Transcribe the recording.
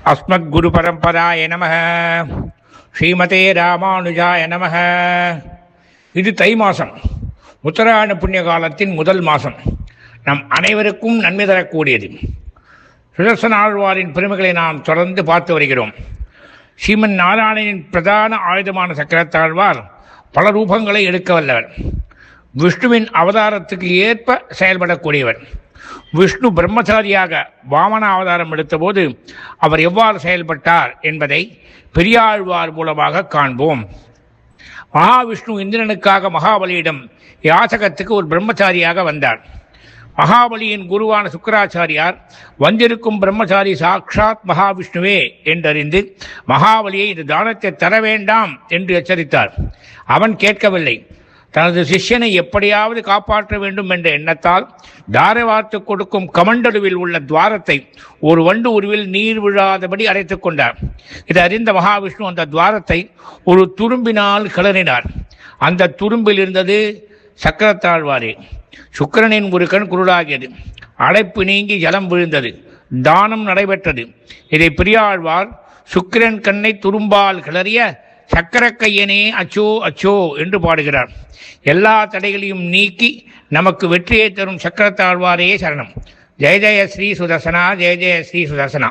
அஸ்மத்குருபரம்பராய நமः. ஸ்ரீமதே ராமானுஜாய நமः. இது தை மாதம், உத்தராயண புண்ணிய காலத்தின் முதல் மாதம். நம் அனைவருக்கும் நன்மை தரக்கூடியது. சுதர்சன ஆழ்வாரின் பெருமைகளை நாம் தொடர்ந்து பார்த்து வருகிறோம். ஸ்ரீமன் நாராயணனின் பிரதான ஆயுதமான சக்கரத்தாழ்வார் பல ரூபங்களை எடுக்க வல்லவர். விஷ்ணுவின் அவதாரத்துக்கு ஏற்ப செயல்படக்கூடியவர். விஷ்ணு பிரம்மச்சாரியாக வாமன அவதாரம் எடுத்தபோது அவர் எவ்வாறு செயல்பட்டார் என்பதை பெரியாழ்வார் மூலமாக காண்போம். மகாவிஷ்ணு இந்திரனுக்காக மகாபலியிடம் யாசகத்துக்கு ஒரு பிரம்மச்சாரியாக வந்தார். மகாபலியின் குருவான சுக்கராச்சாரியார் வந்திருக்கும் பிரம்மச்சாரி சாக்ஷாத் மகாவிஷ்ணுவே என்றறிந்து மகாபலியை இந்த தானத்தை தர வேண்டாம் என்று எச்சரித்தார். அவன் கேட்கவில்லை. தனது சிஷ்யனை எப்படியாவது காப்பாற்ற வேண்டும் என்ற எண்ணத்தால் தாரை வார்த்து கொடுக்கும் கமண்டலுவில் உள்ள துவாரத்தை ஒரு வண்டு உருவில் நீர் விழாதபடி அடைத்துக் கொண்டார். இதை அறிந்த மகாவிஷ்ணு அந்த துவாரத்தை ஒரு துரும்பினால் கிளறினார். அந்த துரும்பில் இருந்தது சக்கரத்தாழ்வாரே. சுக்கிரனின் ஒரு கண் குருடாகியது. அடைப்பு நீங்கி ஜலம் விழுந்தது. தானம் நடைபெற்றது. இதை பெரியாழ்வார் சுக்கிரன் கண்ணை துரும்பால் கிளறிய சக்கரக்கையனே அச்சோ அச்சோ என்று பாடுகிறார். எல்லா தடைகளையும் நீக்கி நமக்கு வெற்றியை தரும் சக்கரத்தாழ்வாரே சரணம். ஜெய ஜெய ஸ்ரீ சுதர்சனா, ஜெய ஜெய ஸ்ரீ சுதர்சனா.